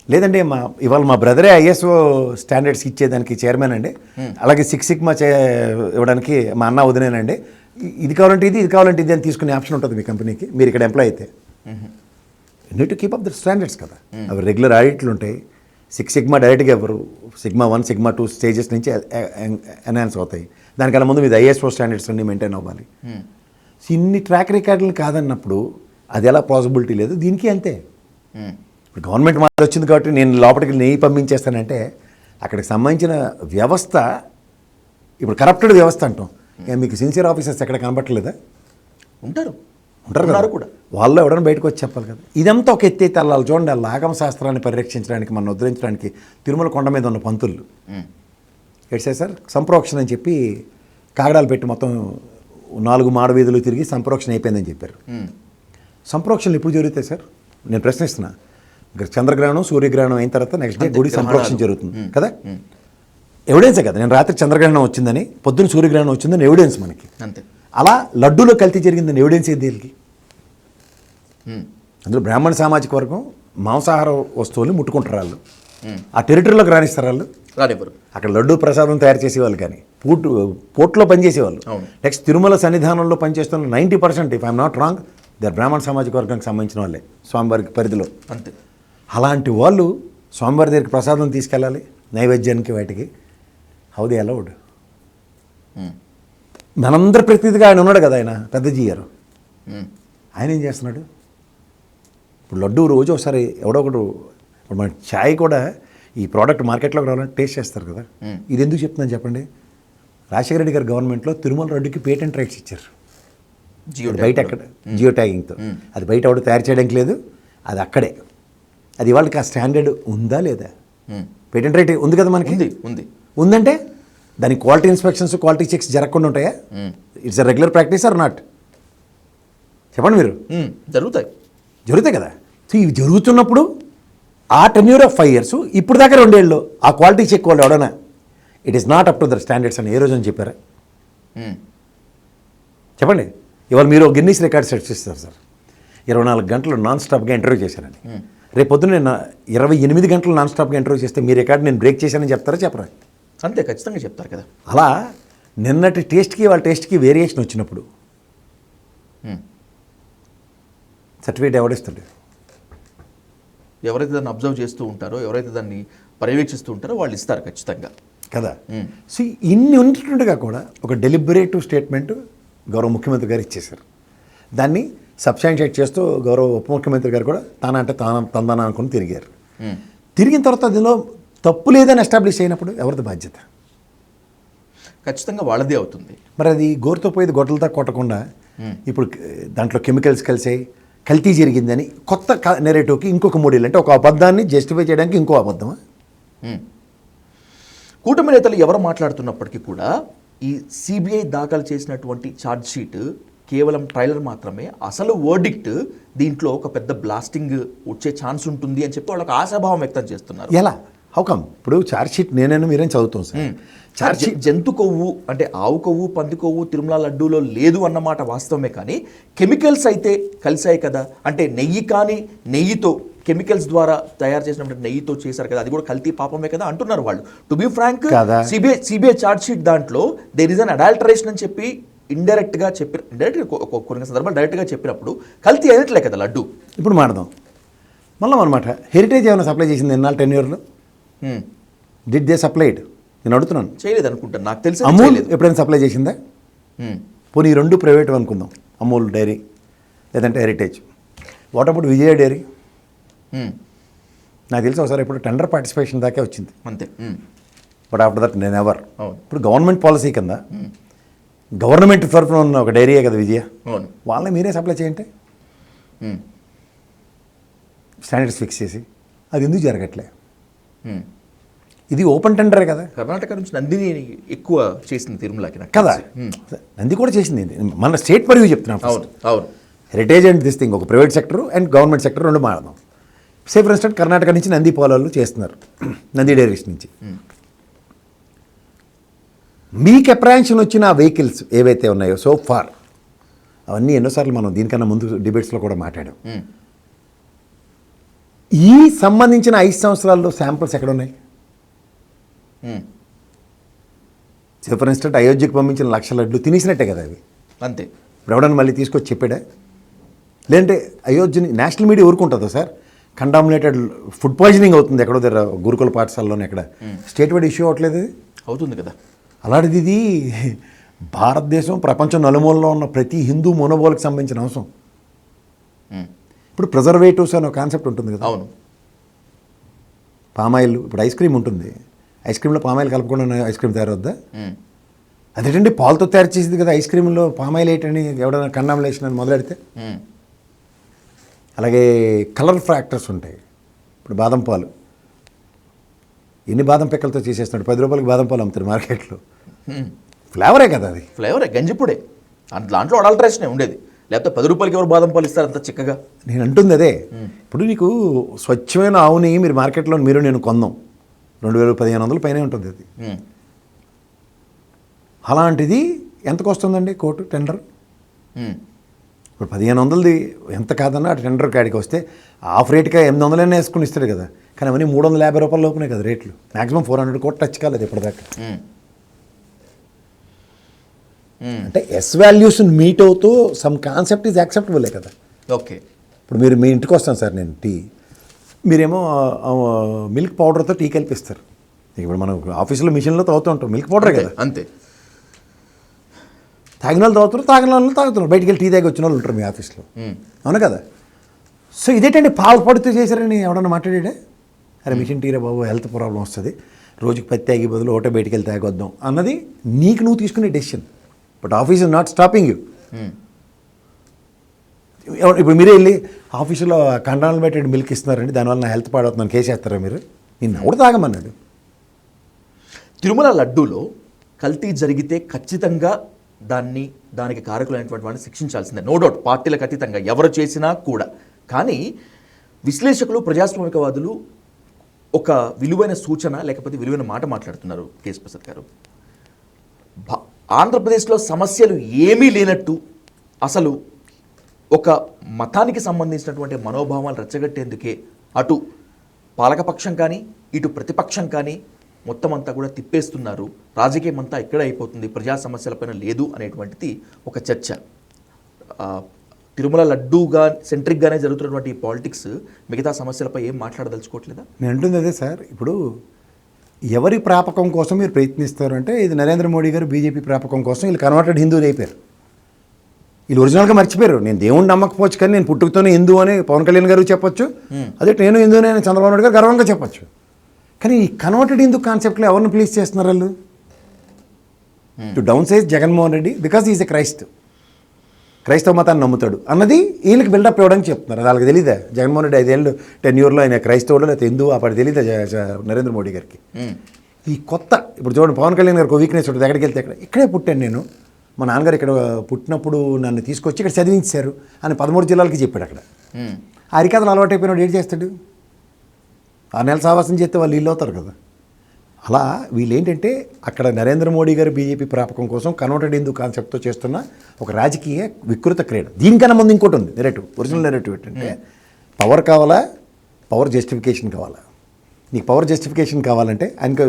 లేదండి ఇవాళ మా బ్రదరే ఐఎస్ఓ స్టాండర్డ్స్ ఇచ్చేదానికి చైర్మన్ అండి, అలాగే 6 సిగ్మా ఇవ్వడానికి మా అన్న వదిలేనండి, ఇది కావాలంటే ఇది అని తీసుకునే ఆప్షన్ ఉంటుంది మీ కంపెనీకి, మీరు ఇక్కడ ఎంప్లాయ్ అయితే. Need to keep up the standards కదా. అవి రెగ్యులర్ ఆడిట్లు ఉంటాయి. 6 సిగ్మా డైరెక్ట్గా ఎవరు, సిగ్మా 1 సిగ్మా 2 స్టేజెస్ నుంచి ఎన్హాన్స్ అవుతాయి. దానికన్నా ముందు మీది ఐఎస్ఓ స్టాండర్డ్స్ అన్ని మెయింటైన్ అవ్వాలి. సో ఇన్ని ట్రాక్ రికార్డులు కాదన్నప్పుడు అది ఎలా పాసిబిలిటీ లేదు. దీనికి అంతే. ఇప్పుడు గవర్నమెంట్ మాట వచ్చింది కాబట్టి నేను లోపలికి నెయ్యి పంపించేస్తానంటే అక్కడికి సంబంధించిన వ్యవస్థ ఇప్పుడు కరప్టెడ్ వ్యవస్థ అంటాం. మీకు సిన్సియర్ ఆఫీసర్స్ ఎక్కడ కనబట్టలేదా? ఉంటారు కదా కూడా. వాళ్ళు ఎవరైనా బయటకు వచ్చి చెప్పాలి కదా. ఇదంతా ఒక ఎత్తైతే వెళ్ళాలి. చూడండి, ఆ ఆగమ శాస్త్రాన్ని పరిరక్షించడానికి మనం ఉద్ధరించడానికి తిరుమల కొండ మీద ఉన్న పంతులు ఎట్సే సార్ సంప్రోక్షణ అని చెప్పి కాగడాలు పెట్టి మొత్తం 4 మాడ వీధులు తిరిగి సంప్రోక్షణ అయిపోయిందని చెప్పారు. సంప్రోక్షణలు ఎప్పుడు జరుగుతాయి సార్? నేను ప్రశ్నిస్తున్నా. చంద్రగ్రహణం సూర్యగ్రహణం అయిన తర్వాత నెక్స్ట్ డే గుడి సంప్రోక్షణ జరుగుతుంది కదా. ఎవిడెన్సే కదా. నేను రాత్రి చంద్రగ్రహణం వచ్చిందని, పొద్దున్న సూర్యగ్రహణం వచ్చిందని ఎవిడెన్స్ మనకి. అంతే. అలా లడ్డూలో కల్తీ జరిగిందని ఎవిడెన్స్ ఏది దీనికి? అందులో బ్రాహ్మణ సామాజిక వర్గం మాంసాహార వస్తువులు ముట్టుకుంటారు. వాళ్ళు ఆ టెరిటరీలోకి రానిస్తారు. వాళ్ళు రానివ్వరు. అక్కడ లడ్డూ ప్రసాదం తయారు చేసేవాళ్ళు కానీ పోర్ట్లో పనిచేసేవాళ్ళు. నెక్స్ట్ తిరుమల సన్నిధానంలో పనిచేస్తున్న 90% if I'm not wrong they are బ్రాహ్మణ సామాజిక వర్గానికి సంబంధించిన వాళ్ళే స్వామివారికి పరిధిలో. అంతే. అలాంటి వాళ్ళు స్వామివారి దగ్గరికి ప్రసాదం తీసుకెళ్ళాలి నైవేద్యానికి, వాటికి హౌ దే అలౌడ్? మనందరి ప్రతినిధిగా ఆయన ఉన్నాడు కదా, ఆయన పెద్దజీ గారు. ఆయన ఏం చేస్తున్నాడు? ఇప్పుడు లడ్డూ రోజు ఒకసారి ఎవడో ఒకడు, ఇప్పుడు మన ఛాయ్ కూడా ఈ ప్రోడక్ట్ మార్కెట్లోకి రావాలంటే టేస్ట్ చేస్తారు కదా. ఇది ఎందుకు చెప్తుందని చెప్పండి. రాజశేఖర రెడ్డి గారి గవర్నమెంట్లో తిరుమల లడ్డుకి పేటెంట్ రైట్స్ ఇచ్చారు. బయట ఎక్కడ జియో ట్యాగింగ్తో. అది బయట ఎవడు తయారు చేయడానికి లేదు, అది అక్కడే. అది వాళ్ళకి ఆ స్టాండర్డ్ ఉందా లేదా? పేటెంట్ రైట్ ఉంది కదా మనకి. ఉందంటే దాని క్వాలిటీ ఇన్స్పెక్షన్స్ క్వాలిటీ చెక్స్ జరగకుండా ఉంటాయా? It's a regular practice or not? చెప్పండి మీరు. జరుగుతాయి కదా. సో ఇవి జరుగుతున్నప్పుడు ఆ టెన్యూర్ ఆఫ్ 5 years ఇప్పుడు దాకా 2 ఏళ్ళు ఆ క్వాలిటీ చెక్ వాళ్ళు ఎవడన్నా it is not up to their standards అని ఏ రోజు అని చెప్పారా? చెప్పండి. ఇవాళ మీరు గిన్నీస్ రికార్డ్ సెట్ చేస్తారు సార్, 24 గంటలు నాన్ స్టాప్గా ఇంటర్వ్యూ చేశానని. రేపు పొద్దున్న నేను 28 గంటలు నాన్ స్టాప్గా ఇంటర్వ్యూ చేస్తే మీ రికార్డ్ నేను బ్రేక్ చేశానని చెప్తారా చెప్పరా? అంతే, ఖచ్చితంగా చెప్తారు కదా. అలా నిన్నటి టేస్ట్కి వాళ్ళ టేస్ట్కి వేరియేషన్ వచ్చినప్పుడు సర్టిఫికేట్ ఎవడిస్తుంది? ఎవరైతే దాన్ని అబ్జర్వ్ చేస్తూ ఉంటారో, ఎవరైతే దాన్ని పర్యవేక్షిస్తూ ఉంటారో వాళ్ళు ఇస్తారు ఖచ్చితంగా కదా. సో ఇన్ని ఉన్నట్టుగా కూడా ఒక డెలిబరేటివ్ స్టేట్మెంట్ గౌరవ ముఖ్యమంత్రి గారు ఇచ్చేశారు. దాన్ని సబ్స్టాన్షియేట్ చేస్తూ గౌరవ ఉప ముఖ్యమంత్రి గారు కూడా తందాన అనుకుని తిరిగారు. తిరిగిన తర్వాత అందులో తప్పు లేదని ఎస్టాబ్లిష్ అయినప్పుడు ఎవరిది బాధ్యత? ఖచ్చితంగా వాళ్ళదే అవుతుంది. మరి అది గోరుతో పోయేది గొడ్డలతో కొట్టకుండా ఇప్పుడు దాంట్లో కెమికల్స్ కలిసాయి, కల్తీ జరిగిందని కొత్త నెరేటివ్కి ఇంకొక 3 ఏళ్ళు, అంటే ఒక అబద్ధాన్ని జస్టిఫై చేయడానికి ఇంకో అబద్ధమా? కూటమి నేతలు ఎవరు మాట్లాడుతున్నప్పటికీ కూడా ఈ సిబిఐ దాఖలు చేసినటువంటి ఛార్జ్ షీట్ కేవలం ట్రైలర్ మాత్రమే. అసలు వర్డిక్ట్ దీంట్లో ఒక పెద్ద బ్లాస్టింగ్ వచ్చే ఛాన్స్ ఉంటుంది అని చెప్పి వాళ్ళకి ఆశాభావం వ్యక్తం చేస్తున్నారు. ఎలా? హౌకమ్? ఇప్పుడు ఛార్జ్ షీట్ నేనైనా మీరేం చదువుతాం సార్. ఛార్జ్ షీట్ జంతు కొవ్వు అంటే ఆవు కొవ్వు, పంది కొవ్వు తిరుమల లడ్డూలో లేదు అన్నమాట వాస్తవమే, కానీ కెమికల్స్ అయితే కలిసాయి కదా. అంటే నెయ్యి కానీ నెయ్యితో కెమికల్స్ ద్వారా తయారు చేసినటువంటి నెయ్యితో చేశారు కదా, అది కూడా కల్తీ పాపమే కదా అంటున్నారు వాళ్ళు. To be frank, CBI charge sheet దాంట్లో దేర్ ఇస్ అన్ అడాల్టరేషన్ అని చెప్పి ఇండైరెక్ట్గా చెప్పి, కొన్ని సందర్భాలు డైరెక్ట్గా చెప్పినప్పుడు కల్తీ అయినట్లే కదా లడ్డు. ఇప్పుడు మాడదాం మళ్ళీ అనమాట. హెరిటేజ్ ఏమైనా సప్లై చేసింది ఎన్నాళ్ళు 10 years? Did they supplied? నేను అడుగుతున్నాను. చేయలేదు అనుకుంటాను, నాకు తెలిసి. అమూల్ ఎప్పుడైనా సప్లై చేసిందా? పోనీ 2 ప్రైవేట్ అనుకుందాం, అమూల్ డైరీ లేదంటే Heritage. What about Vijaya dairy? నాకు తెలిసి ఒకసారి ఇప్పుడు టెండర్ పార్టిసిపేషన్ దాకే వచ్చింది అంతే. బట్ ఆఫ్టర్ దట్ నేను ఎవర్. ఇప్పుడు గవర్నమెంట్ పాలసీ కింద గవర్నమెంట్ తరఫున ఉన్న ఒక డైరీయే కదా విజయ, వాళ్ళని మీరే సప్లై చేయండి స్టాండర్డ్స్ ఫిక్స్ చేసి. అది ఎందుకు జరగట్లే? ఇది ఓపెన్ టెండరే కదా. కర్ణాటక నుంచి నందిని ఎక్కువ చేసింది తిరుమలకి కదా. నంది కూడా చేసింది. మన స్టేట్ పరివ్యూ చెప్తున్నాం. అవును. హెరిటేజ్ అండ్ దిస్ థింగ్ ఒక private sector and government sector 2 మాడదాం. సే ఫర్ ఇన్స్టెంట్ కర్ణాటక నుంచి నంది పొలాలు చేస్తున్నారు, నంది డైరీస్ నుంచి. మీకు అప్రహెన్షన్ వచ్చిన ఆ వెహికల్స్ ఏవైతే ఉన్నాయో సో ఫార్, అవన్నీ ఎన్నోసార్లు మనం దీనికన్నా ముందు డిబేట్స్లో కూడా మాట్లాడాం. ఈ సంబంధించిన 5 సంవత్సరాల్లో శాంపిల్స్ ఎక్కడ ఉన్నాయి? సే ఫర్ ఇన్స్టెంట్ అయోధ్యకు పంపించిన 1,00,000 లడ్లు తినేసినట్టే కదా అవి. అంతే. ఇప్పుడు ఎవడన్నా మళ్ళీ తీసుకొచ్చి చెప్పాడా? లేదంటే అయోధ్యని నేషనల్ మీడియా ఊరుకుంటుందా సార్? కంటామినేటెడ్ ఫుడ్ పాయిజనింగ్ అవుతుంది ఎక్కడో దగ్గర గురుకుల పాఠశాలలోనే, ఎక్కడ స్టేట్ వైడ్ ఇష్యూ అవ్వట్లేదు? అవుతుంది కదా. అలాంటిది ఇది భారతదేశం ప్రపంచం నలుమూలలో ఉన్న ప్రతి హిందూ మనోబోలకు సంబంధించిన అంశం. ఇప్పుడు ప్రిజర్వేటివ్స్ అనే కాన్సెప్ట్ ఉంటుంది కదా. అవును. పామాయిల్, ఇప్పుడు ఐస్ క్రీమ్ ఉంటుంది, ఐస్ క్రీమ్లో పామాయిల్ కలపకుండా ఐస్ క్రీమ్ తయారవుద్దా? అదేంటండి పాలతో తయారు చేసింది కదా ఐస్ క్రీమ్లో పామాయిల్ ఏంటని ఎవడైనా కండామినేషన్ అని మొదలెడితే. అలాగే కలర్ ఫ్యాక్టర్స్ ఉంటాయి. ఇప్పుడు బాదం పాలు, ఎన్ని బాదం పిక్కలతో చేసేస్తున్నాడు, 10 రూపాయలకి బాదం పాలు అమ్ముతారు మార్కెట్లో. ఫ్లేవరే కదా అది, ఫ్లేవరే, గంజిప్పుడే. దాంట్లో అడల్టరేషన్ ఉండేది, లేకపోతే 10 రూపాయలకి ఎవరు బాదం పాలు ఇస్తారు అంత చిక్కగా? నేను అంటుంది అదే. ఇప్పుడు నీకు స్వచ్ఛమైన ఆవు నెయ్యి మీరు మార్కెట్లో మీరు నేను కొందాం 2,000-1,500 పైనే ఉంటుంది అది. అలాంటిది ఎంతకు వస్తుందండి కోర్టు టెండర్? ఇప్పుడు 1,500ది ఎంత కాదన్నా ఆ టెండర్ కాడికి వస్తే ఆఫ్ రేట్గా 800 వేసుకుని ఇస్తాడు కదా. కానీ అవన్నీ 350 రూపాయల లోపునే కదా రేట్లు. మ్యాక్సిమం 400 కోట్లు టచ్ కాలేదు ఇప్పటిదాకా. అంటే ఎస్ వాల్యూస్ని మీట్ అవుతూ సమ్ కాన్సెప్ట్ ఈజ్ యాక్సెప్టబులే కదా. ఓకే. ఇప్పుడు మీరు మీ ఇంటికి వస్తాను సార్ నేను టీ, మీరేమో మిల్క్ పౌడర్తో టీ కలిపిస్తారు. ఇప్పుడు మనం ఆఫీసులో మిషన్లో తాగుతూ ఉంటాం, మిల్క్ పౌడరే కదా. అంతే. తాగిన వాళ్ళు తాగుతున్నారు, తాగిన వాళ్ళు తాగుతున్నారు, బయటికి వెళ్ళి టీ తాగి వచ్చిన వాళ్ళు ఉంటారు మీ ఆఫీస్లో, అవును కదా. సో ఇదేంటండి పాలు పడుతూ చేశారని ఎవడన్నా మాట్లాడాడే? అరే మిషన్ టీరా బాబు హెల్త్ ప్రాబ్లం వస్తుంది, రోజుకి 10 తాగి బదులు ఒకటే బయటికి వెళ్ళి తాగొద్దాం అన్నది నీకు నువ్వు తీసుకునే decision. But office is not stopping you. ఇప్పుడు మీరే వెళ్ళి ఆఫీసులో కంటామినేటెడ్ మిల్క్ ఇస్తున్నారండి, దానివల్ల నా హెల్త్ పాడవుతుందని కేసేస్తారా మీరు? నేను ఎవడు తాగమన్నాడు? తిరుమల లడ్డూలో కల్తీ జరిగితే ఖచ్చితంగా దానికి కారకులైనటువంటి వాడిని శిక్షించాల్సిందే, నో డౌట్, పార్టీలకు అతీతంగా ఎవరు చేసినా కూడా. కానీ విశ్లేషకులు, ప్రజాస్వామికవాదులు ఒక విలువైన సూచన లేకపోతే విలువైన మాట మాట్లాడుతున్నారు. కేఎస్ ప్రసాద్ గారు, ఆంధ్రప్రదేశ్లో సమస్యలు ఏమీ లేనట్టు, అసలు ఒక మతానికి సంబంధించినటువంటి మనోభావాలు రెచ్చగట్టేందుకే అటు పాలకపక్షం కానీ ఇటు ప్రతిపక్షం కానీ మొత్తం అంతా కూడా తిప్పేస్తున్నారు, రాజకీయం అంతా ఇక్కడ అయిపోతుంది, ప్రజా సమస్యలపైన లేదు అనేటువంటిది ఒక చర్చ. తిరుమల లడ్డూగా సెంట్రిక్గానే జరుగుతున్నటువంటి ఈ పాలిటిక్స్ మిగతా సమస్యలపై ఏం మాట్లాడదలుచుకోవట్లేదా? నేను అంటుంది అదే సార్. ఇప్పుడు ఎవరి ప్రాపకం కోసం మీరు ప్రయత్నిస్తారు అంటే, ఇది నరేంద్ర మోడీ గారు బీజేపీ ప్రాపకం కోసం వీళ్ళు కన్వర్టెడ్ హిందువులు అయిపోయారు. వీళ్ళు ఒరిజినల్గా మర్చిపోయారు. నేను దేవుడిని నమ్మకపోవచ్చు కానీ నేను పుట్టుకతోనే హిందూ అని పవన్ కళ్యాణ్ గారు చెప్పొచ్చు, అదే నేను హిందూనే అని చంద్రబాబు నాయుడు గారు గర్వంగా చెప్పొచ్చు. కానీ ఈ కన్వర్టెడ్ హిందూ కాన్సెప్ట్లో ఎవరిని ప్లీజ్ చేస్తున్నారు వాళ్ళు? To down size Jaganmohan Reddy because is a క్రైస్తవ మతాన్ని నమ్ముతాడు అన్నది వీళ్ళకి బిల్డప్ ఇవ్వడానికి చెప్తున్నారు. అది వాళ్ళకి తెలియదా? జగన్మోహన్ రెడ్డి 5 ఏళ్ళు టెన్యూర్లో ఆయన క్రైస్తవుడు లేకపోతే హిందూ అప్పుడు తెలియదా నరేంద్ర మోడీ గారికి? ఈ కొత్త ఇప్పుడు చూడండి, పవన్ కళ్యాణ్ గారికి ఒక వీక్నెస్ ఉంటుంది, ఎక్కడికి వెళ్తే ఇక్కడే పుట్టాను నేను, మా నాన్నగారు ఇక్కడ పుట్టినప్పుడు నన్ను తీసుకొచ్చి ఇక్కడ చదివించారు అని 13 జిల్లాలకి చెప్పాడు. అక్కడ ఆ అరికథలు అలవాటైపోయినాడు ఏం చేస్తాడు? 6 నెలల సావాసం చేస్తే వాళ్ళు ఇల్లు అవుతారు కదా. అలా వీళ్ళు ఏంటంటే అక్కడ నరేంద్ర మోడీ గారు బీజేపీ ప్రాపకం కోసం కన్వర్టెడ్ హిందూ కాన్సెప్ట్తో చేస్తున్న ఒక రాజకీయ వికృత క్రీడ. దీనికన్నా ముందు ఇంకోటి ఉంది నెరేటివ్, ఒరిజినల్ నెరేటివ్ ఏంటంటే పవర్ కావాలా, పవర్ జస్టిఫికేషన్ కావాలా. నీకు పవర్ జస్టిఫికేషన్ కావాలంటే ఆయనకి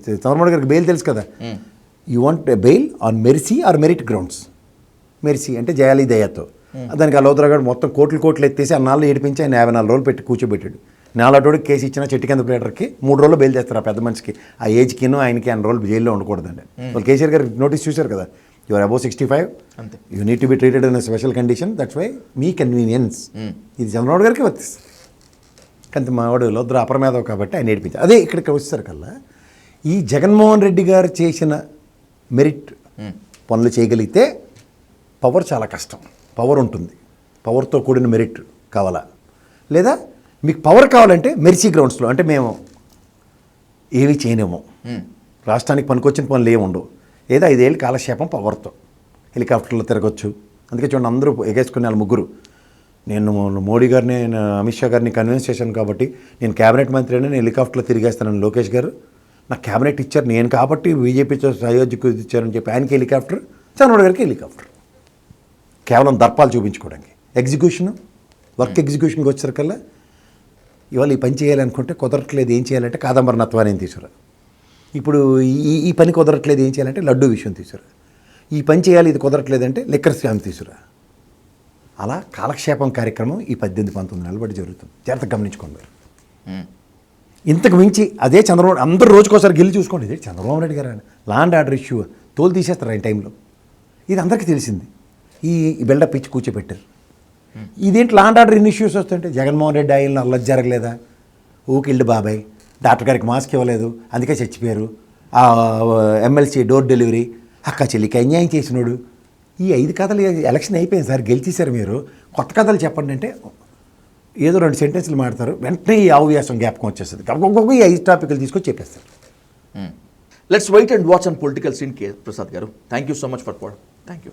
చంద్రబాబు గారికి బెయిల్ తెలుసు కదా, you want bail on mercy or merit grounds. Mercy అంటే జయాలి దయాతో, దానికి ఆ లోతురాగాడు మొత్తం కోట్లు ఎత్తేసి అన్నాళ్ళు ఏడిపించి ఆయన 54 రోజులు పెట్టి కూర్చోబెట్టాడు. నాలుగోడికి కేసు ఇచ్చిన చెట్టు కింద ప్లేటర్కి 3 రోజులు బెయిల్ చేస్తారు. ఆ పెద్ద మనిషికి ఆ ఏజ్కిను ఆయనకి 100 రోజులు జైల్లో ఉండకూడదండి. వాళ్ళు కేసీఆర్ గారు నోటీస్ చూశారు కదా, your above 65, you need to be treated in special condition, that's why మీ కన్వీనియన్స్. ఇది చంద్రబాబు గారికి వర్తిస్తుంది. కానీ మా వాడు లోద్ర అపరమేధం కాబట్టి ఆయన నేర్పించారు. అదే ఇక్కడికి వచ్చేసరి కల్లా ఈ జగన్మోహన్ రెడ్డి గారు చేసిన మెరిట్ పనులు చేయగలిగితే పవర్ చాలా కష్టం. పవర్ ఉంటుంది, పవర్తో కూడిన మెరిట్ కావాలా, లేదా మీకు పవర్ కావాలంటే మెర్సీ గ్రౌండ్స్లో అంటే మేము ఏవి చేయనేమో, రాష్ట్రానికి పనికొచ్చిన పనులు ఏమి ఉండవు, ఏదో 5 ఏళ్ళు కాలక్షేపం పవర్తో హెలికాప్టర్లో తిరగచ్చు. అందుకే చూడండి అందరూ ఎగేసుకునే వాళ్ళు ముగ్గురు, నేను మోడీ గారిని అమిత్ షా గారిని కన్విన్స్ చేశాను కాబట్టి నేను క్యాబినెట్ మంత్రి అని నేను హెలికాప్టర్లో తిరిగేస్తానని లోకేష్ గారు నాకు క్యాబినెట్ ఇచ్చారు నేను కాబట్టి బీజేపీతో సహయోధ్యకు ఇచ్చారని చెప్పి ఆయనకి హెలికాప్టర్, చంద్రబాబు గారికి హెలికాప్టర్, కేవలం దర్పాలు చూపించుకోవడానికి. వర్క్ ఎగ్జిక్యూషన్కి వచ్చేసరికల్లా ఇవాళ ఈ పని చేయాలనుకుంటే కుదరట్లేదు, ఏం చేయాలంటే కాదంబరనత్వాన్ని తీసుకురా. ఇప్పుడు ఈ పని కుదరట్లేదు, ఏం చేయాలంటే లడ్డూ విషయం తీసుకురా. ఈ పని చేయాలి, ఇది కుదరట్లేదంటే లిక్కర్ స్కామ్ తీసుకురా. అలా కాలక్షేపం కార్యక్రమం ఈ 18-19 నెలల బట్టి జరుగుతుంది. జాగ్రత్తగా గమనించుకోండి. ఇంతకు మించి అదే చంద్రబాబు అందరూ రోజుకోసారి గెలిచి చూసుకోండి. ఇదే చంద్రబాబు నాయుడు గారు లా అండ్ ఆర్డర్ ఇష్యూ తోలు తీసేస్తారు ఆయన టైంలో. ఇది అందరికీ తెలిసింది. ఈ బిల్డప్ ఇచ్చి కూర్చోబెట్టారు. ఇదేంటి లా అండ్ ఆర్డర్ ఇన్ని ఇష్యూస్ వస్తుంటే జగన్మోహన్ రెడ్డి ఆయనలో అల్లరి జరగలేదా, ఊకిల్డ్ బాబాయ్ డాక్టర్ గారికి మాస్క్ ఇవ్వలేదు అందుకే చచ్చిపోయారు, ఆ ఎమ్మెల్సీ డోర్ డెలివరీ అక్క చెల్లికి అన్యాయం చేసినోడు, ఈ 5 కథలు ఎలక్షన్ అయిపోయింది సార్, గెలిచేశారు మీరు, కొత్త కథలు చెప్పండి అంటే ఏదో 2 సెంటెన్స్లు మాడతారు, వెంటనే ఈ ఆవ్యాసం జ్ఞాపకం వచ్చేస్తుంది. ఈ 5 టాపిక్లు తీసుకొచ్చి చెప్పేస్తారు. Let's wait and watch on political scene. K Prasad garu, thank you so much for thank you.